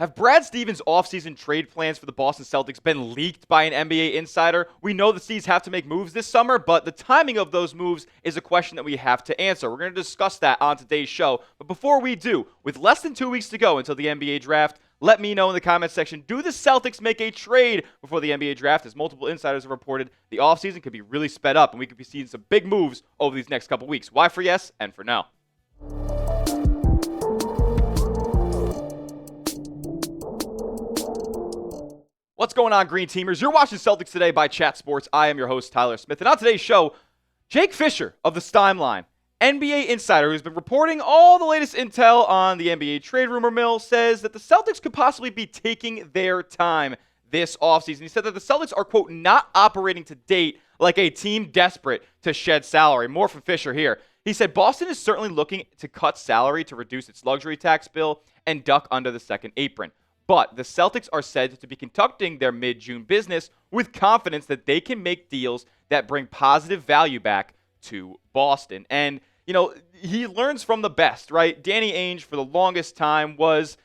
Have Brad Stevens' offseason trade plans for the Boston Celtics been leaked by an NBA insider? We know the C's have to make moves this summer, but the timing of those moves is a question that we have to answer. We're going to discuss that on today's show. But before we do, with less than 2 weeks to go until the NBA draft, let me know in the comments section, do the Celtics make a trade before the NBA draft? As multiple insiders have reported, the offseason could be really sped up, and we could be seeing some big moves over these next couple weeks. Why for yes and for no. What's going on, Green Teamers? You're watching Celtics Today by Chat Sports. I am your host, Tyler Smith. And on today's show, Jake Fischer of the Stein Line, NBA insider who's been reporting all the latest intel on the NBA trade rumor mill, says that the Celtics could possibly be taking their time this offseason. He said that the Celtics are, quote, not operating to date like a team desperate to shed salary. More from Fischer here. He said Boston is certainly looking to cut salary to reduce its luxury tax bill and duck under the second apron. But the Celtics are said to be conducting their mid-June business with confidence that they can make deals that bring positive value back to Boston. And, you know, he learns from the best, right? Danny Ainge, for the longest time, was,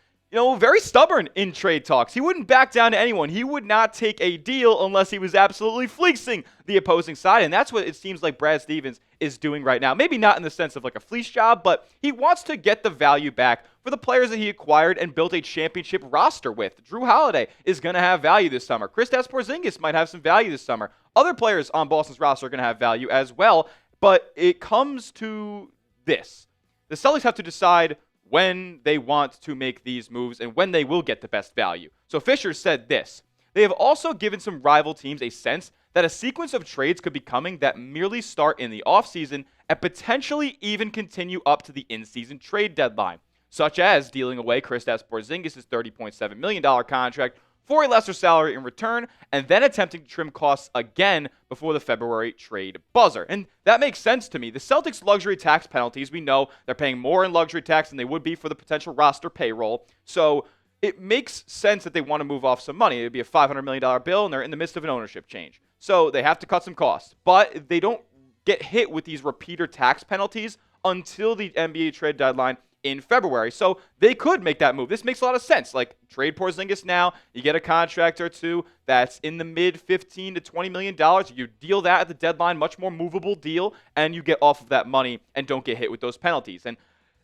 very stubborn in trade talks. He wouldn't back down to anyone. He would not take a deal unless he was absolutely fleecing the opposing side. And that's what it seems like Brad Stevens is doing right now. Maybe not in the sense of like a fleece job, but he wants to get the value back for the players that he acquired and built a championship roster with. Jrue Holiday is going to have value this summer. Kristaps Porzingis might have some value this summer. Other players on Boston's roster are going to have value as well. But it comes to this. The Celtics have to decide when they want to make these moves and when they will get the best value. So Fischer said this: they have also given some rival teams a sense that a sequence of trades could be coming that merely start in the offseason and potentially even continue up to the in-season trade deadline, such as dealing away Kristaps Porzingis' $30.7 million contract for a lesser salary in return, and then attempting to trim costs again before the February trade buzzer. And that makes sense to me. The Celtics' luxury tax penalties, we know they're paying more in luxury tax than they would be for the potential roster payroll. So it makes sense that they want to move off some money. It would be a $500 million bill, and they're in the midst of an ownership change. So they have to cut some costs. But they don't get hit with these repeater tax penalties until the NBA trade deadline in February. So they could make that move. This makes a lot of sense. Like, trade Porzingis now, you get a contract or two that's in the mid $15 to $20 million. You deal that at the deadline, much more movable deal, and you get off of that money and don't get hit with those penalties. And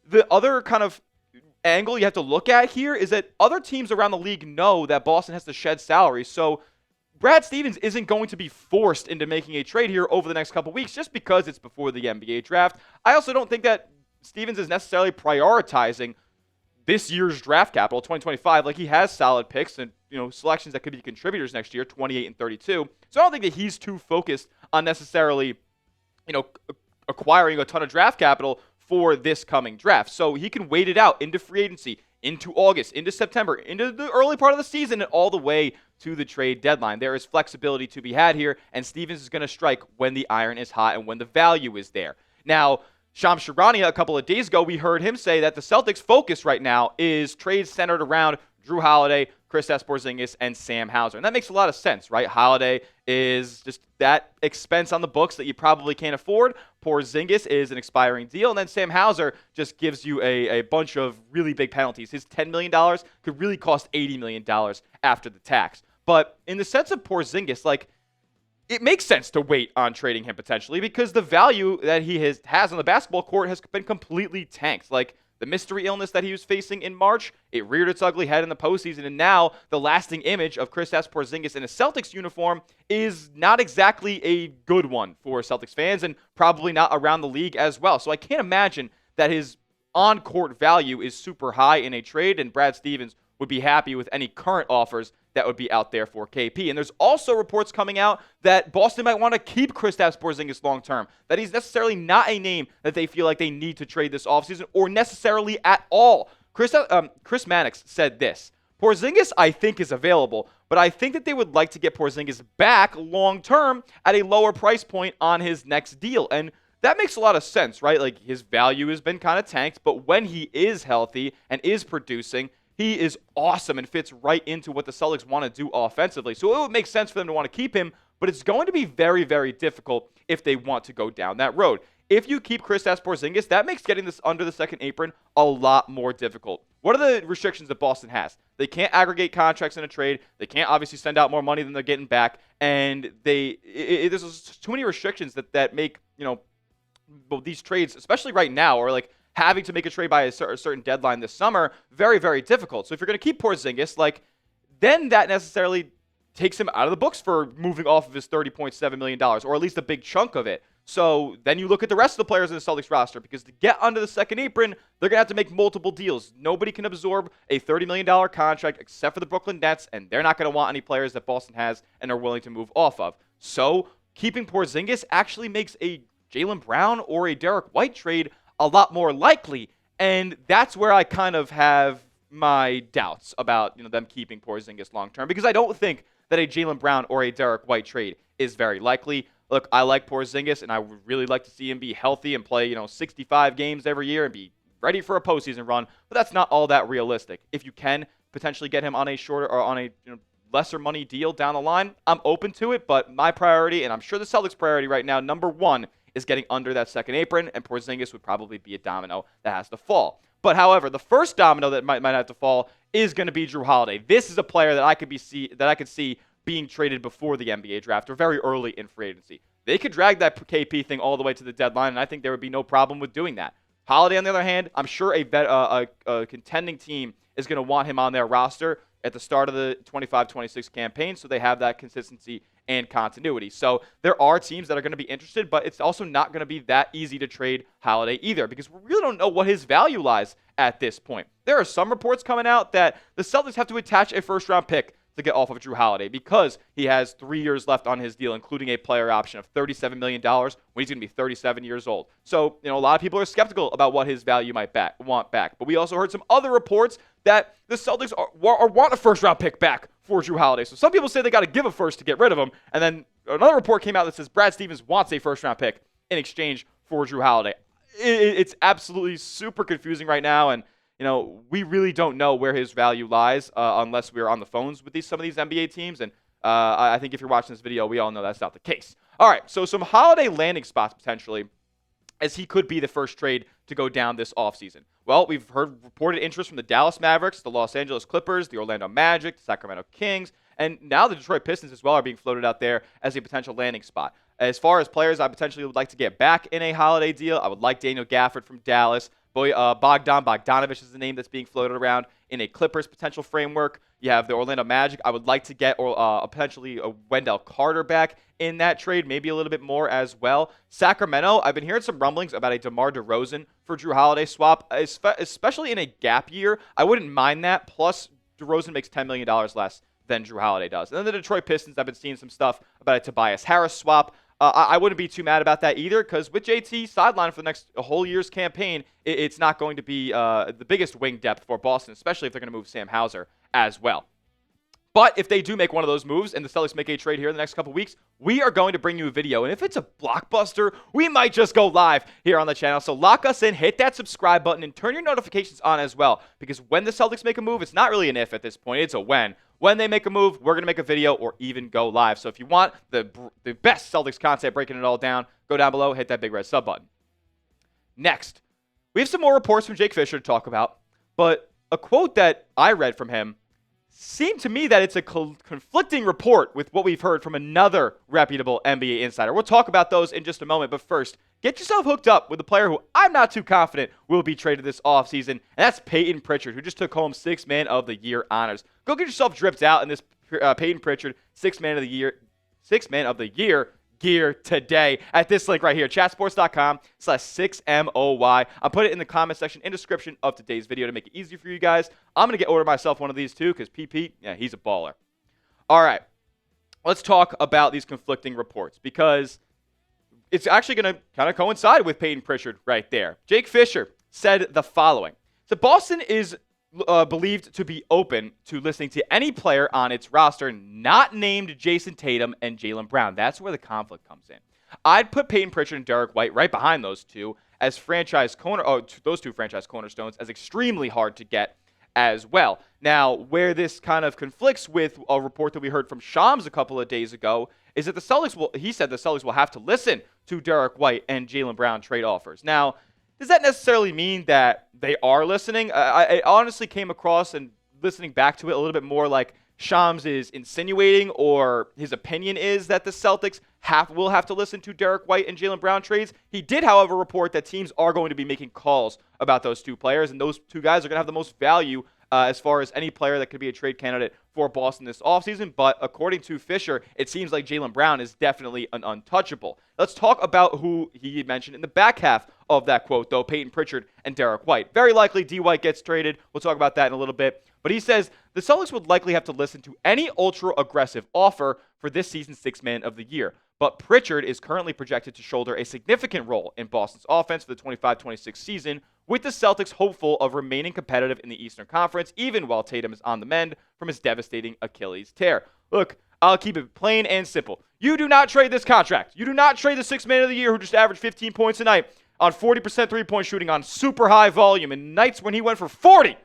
the other kind of angle you have to look at here is that other teams around the league know that Boston has to shed salary. So Brad Stevens isn't going to be forced into making a trade here over the next couple weeks just because it's before the NBA draft. I also don't think that Stevens is necessarily prioritizing this year's draft capital, 2025. Like, he has solid picks and, selections that could be contributors next year, 28 and 32. So I don't think that he's too focused on necessarily, acquiring a ton of draft capital for this coming draft. So he can wait it out into free agency, into August, into September, into the early part of the season, and all the way to the trade deadline. There is flexibility to be had here, and Stevens is going to strike when the iron is hot and when the value is there. Now, Shams Charania, a couple of days ago, we heard him say that the Celtics' focus right now is trades centered around Jrue Holiday, Kristaps Porzingis, and Sam Hauser. And that makes a lot of sense, right? Holiday is just that expense on the books that you probably can't afford. Porzingis is an expiring deal. And then Sam Hauser just gives you a bunch of really big penalties. His $10 million could really cost $80 million after the tax. But in the sense of Porzingis, it makes sense to wait on trading him potentially because the value that he has on the basketball court has been completely tanked. Like, the mystery illness that he was facing in March, it reared its ugly head in the postseason, and now the lasting image of Kristaps Porzingis in a Celtics uniform is not exactly a good one for Celtics fans and probably not around the league as well. So I can't imagine that his on-court value is super high in a trade, and Brad Stevens would be happy with any current offers that would be out there for KP. And there's also reports coming out that Boston might want to keep Kristaps Porzingis long-term, that he's necessarily not a name that they feel like they need to trade this offseason or necessarily at all. Chris Mannix said this: Porzingis, I think, is available, but I think that they would like to get Porzingis back long-term at a lower price point on his next deal. And that makes a lot of sense, right? Like, his value has been kind of tanked, but when he is healthy and is producing, he is awesome and fits right into what the Celtics want to do offensively. So it would make sense for them to want to keep him, but it's going to be very, very difficult if they want to go down that road. If you keep Kristaps Porzingis, that makes getting this under the second apron a lot more difficult. What are the restrictions that Boston has? They can't aggregate contracts in a trade. They can't obviously send out more money than they're getting back. And there's too many restrictions that make, these trades, especially right now, or like having to make a trade by a certain deadline this summer, very, very difficult. So if you're going to keep Porzingis, then that necessarily takes him out of the books for moving off of his $30.7 million, or at least a big chunk of it. So then you look at the rest of the players in the Celtics roster, because to get under the second apron, they're going to have to make multiple deals. Nobody can absorb a $30 million contract except for the Brooklyn Nets, and they're not going to want any players that Boston has and are willing to move off of. So keeping Porzingis actually makes a Jaylen Brown or a Derek White trade a lot more likely, and that's where I kind of have my doubts about them keeping Porzingis long term, because I don't think that a Jaylen Brown or a Derek White trade is very likely. Look, I like Porzingis, and I would really like to see him be healthy and play 65 games every year and be ready for a postseason run, but that's not all that realistic. If you can potentially get him on a shorter or on a lesser money deal down the line, I'm open to it, but my priority, and I'm sure the Celtics' priority right now, number one, is getting under that second apron, and Porzingis would probably be a domino that has to fall. But however, the first domino that might have to fall is going to be Jrue Holiday. This is a player that I could see being traded before the NBA draft or very early in free agency. They could drag that KP thing all the way to the deadline, and I think there would be no problem with doing that. Holiday, on the other hand, I'm sure a contending team is going to want him on their roster at the start of the 25-26 campaign, so they have that consistency and continuity. So there are teams that are going to be interested, but it's also not going to be that easy to trade Holiday either, because we really don't know what his value lies at this point. There are some reports coming out that the Celtics have to attach a first-round pick to get off of Jrue Holiday because he has 3 years left on his deal, including a player option of $37 million when he's going to be 37 years old. So, a lot of people are skeptical about what his value might want back. But we also heard some other reports that the Celtics want a first-round pick back for Jrue Holiday. So some people say they got to give a first to get rid of him. And then another report came out that says Brad Stevens wants a first-round pick in exchange for Jrue Holiday. It's absolutely super confusing right now, and we really don't know where his value lies unless we're on the phones with some of these NBA teams. And I think if you're watching this video, we all know that's not the case. All right, so some Holiday landing spots potentially, as he could be the first trade to go down this offseason. Well, we've heard reported interest from the Dallas Mavericks, the Los Angeles Clippers, the Orlando Magic, the Sacramento Kings, and now the Detroit Pistons as well are being floated out there as a potential landing spot. As far as players I potentially would like to get back in a Holiday deal, I would like Daniel Gafford from Dallas. Bogdan Bogdanovic is the name that's being floated around in a Clippers potential framework. You have the Orlando Magic. I would like to get potentially a Wendell Carter back in that trade, maybe a little bit more as well. Sacramento, I've been hearing some rumblings about a DeMar DeRozan for Jrue Holiday swap, especially in a gap year. I wouldn't mind that. Plus, DeRozan makes $10 million less than Jrue Holiday does. And then the Detroit Pistons, I've been seeing some stuff about a Tobias Harris swap. I wouldn't be too mad about that either, because with JT sidelined for the next whole year's campaign, it's not going to be the biggest wing depth for Boston, especially if they're going to move Sam Hauser as well. But if they do make one of those moves and the Celtics make a trade here in the next couple weeks, we are going to bring you a video. And if it's a blockbuster, we might just go live here on the channel. So lock us in, hit that subscribe button, and turn your notifications on as well. Because when the Celtics make a move, it's not really an if at this point, it's a when. When they make a move, we're going to make a video or even go live. So if you want the best Celtics content breaking it all down, go down below, hit that big red sub button. Next, we have some more reports from Jake Fischer to talk about. But a quote that I read from him seemed to me that it's a conflicting report with what we've heard from another reputable NBA insider. We'll talk about those in just a moment, but first, get yourself hooked up with a player who I'm not too confident will be traded this offseason, and that's Peyton Pritchard, who just took home 6th Man of the Year honors. Go get yourself dripped out in this Peyton Pritchard 6th Man of the Year gear today at this link right here, chatsports.com/6MOY. I'll put it in the comment section and description of today's video to make it easy for you guys. I'm going to order myself one of these too, because PP, yeah, he's a baller. All right, let's talk about these conflicting reports, because it's actually going to kind of coincide with Peyton Pritchard right there. Jake Fischer said the following. So Boston is believed to be open to listening to any player on its roster not named Jason Tatum and Jaylen Brown. That's where the conflict comes in. I'd put Peyton Pritchard and Derek White right behind those two as those two franchise cornerstones as extremely hard to get as well. Now, where this kind of conflicts with a report that we heard from Shams a couple of days ago is that he said the Celtics will have to listen to Derek White and Jaylen Brown trade offers. Now, does that necessarily mean that they are listening? I honestly came across, and listening back to it, a little bit more like Shams is insinuating, or his opinion is that the Celtics will have to listen to Derek White and Jaylen Brown trades. He did, however, report that teams are going to be making calls about those two players, and those two guys are going to have the most value as far as any player that could be a trade candidate for Boston this offseason. But according to Fischer, it seems like Jaylen Brown is definitely an untouchable. Let's talk about who he mentioned in the back half of that quote, though: Peyton Pritchard and Derek White. Very likely D. White gets traded. We'll talk about that in a little bit. But he says the Celtics would likely have to listen to any ultra-aggressive offer for this season's Sixth Man of the Year. But Pritchard is currently projected to shoulder a significant role in Boston's offense for the 25-26 season, with the Celtics hopeful of remaining competitive in the Eastern Conference, even while Tatum is on the mend from his devastating Achilles tear. Look, I'll keep it plain and simple. You do not trade this contract. You do not trade the Sixth Man of the Year who just averaged 15 points a night on 40% three-point shooting on super high volume and nights when he went for 40. You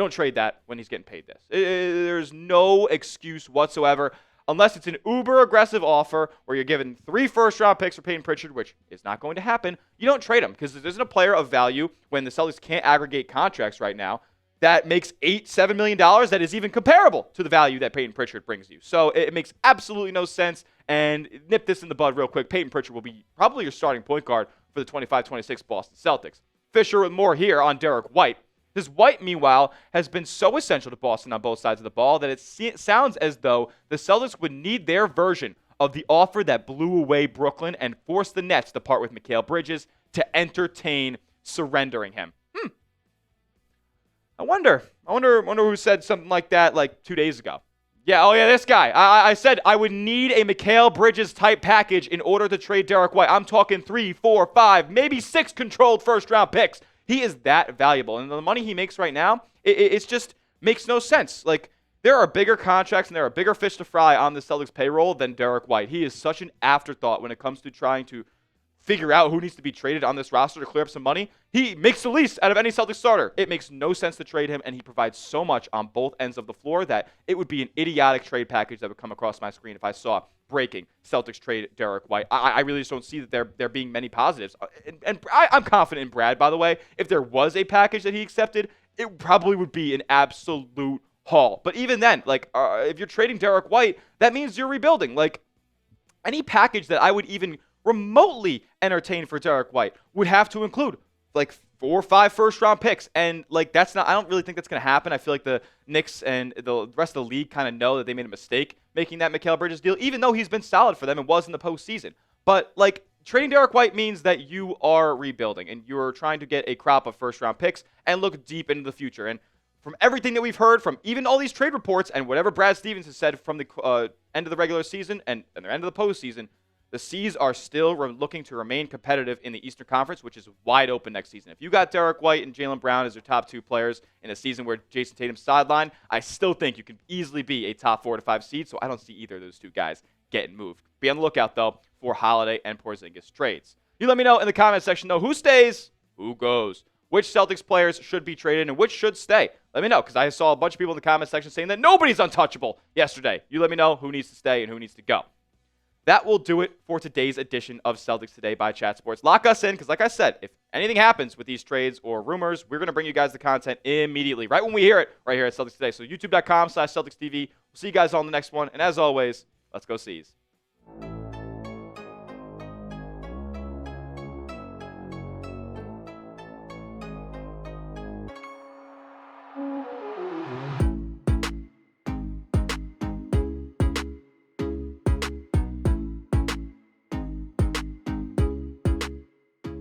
don't trade that when he's getting paid this. There's no excuse whatsoever, unless it's an uber-aggressive offer where you're giving 3 first-round picks for Peyton Pritchard, which is not going to happen. You don't trade him, because there isn't a player of value when the Celtics can't aggregate contracts right now that makes $7 million that is even comparable to the value that Peyton Pritchard brings you. So it makes absolutely no sense. And nip this in the bud real quick. Peyton Pritchard will be probably your starting point guard for the 25-26 Boston Celtics. Fischer with more here on Derek White. This White, meanwhile, has been so essential to Boston on both sides of the ball that it sounds as though the Celtics would need their version of the offer that blew away Brooklyn and forced the Nets to part with Mikal Bridges to entertain surrendering him. I wonder who said something like that like 2 days ago. Yeah, this guy. I said I would need a Mikal Bridges type package in order to trade Derek White. I'm talking 3, 4, 5, maybe 6 controlled first-round picks. He is that valuable. And the money he makes right now, it just makes no sense. Like, there are bigger contracts and there are bigger fish to fry on the Celtics payroll than Derek White. He is such an afterthought when it comes to trying to figure out who needs to be traded on this roster to clear up some money. He makes the least out of any Celtics starter. It makes no sense to trade him, and he provides so much on both ends of the floor that it would be an idiotic trade package that would come across my screen if I saw breaking Celtics trade Derek White. I really just don't see that there being many positives. And I'm confident in Brad, by the way. If there was a package that he accepted, it probably would be an absolute haul. But even then, like, if you're trading Derek White, that means you're rebuilding. Like, any package that I would even remotely entertain for Derek White would have to include like 4 or 5 first-round picks. And, like, I don't really think that's going to happen. I feel like the Knicks and the rest of the league kind of know that they made a mistake making that Mikal Bridges deal, even though he's been solid for them and was in the postseason. But, like, trading Derek White means that you are rebuilding and you're trying to get a crop of first-round picks and look deep into the future. And from everything that we've heard from even all these trade reports and whatever Brad Stevens has said from the end of the regular season and the end of the postseason, the C's are still looking to remain competitive in the Eastern Conference, which is wide open next season. If you got Derek White and Jaylen Brown as your top 2 players in a season where Jason Tatum's sidelined, I still think you could easily be a top 4 to 5 seed, so I don't see either of those 2 guys getting moved. Be on the lookout, though, for Holiday and Porzingis trades. You let me know in the comment section, though, who stays, who goes, which Celtics players should be traded and which should stay. Let me know, because I saw a bunch of people in the comment section saying that nobody's untouchable yesterday. You let me know who needs to stay and who needs to go. That will do it for today's edition of Celtics Today by Chat Sports. Lock us in, because like I said, if anything happens with these trades or rumors, we're going to bring you guys the content immediately, right when we hear it, right here at Celtics Today. So youtube.com/CelticsTV. We'll see you guys on the next one. And as always, let's go C's.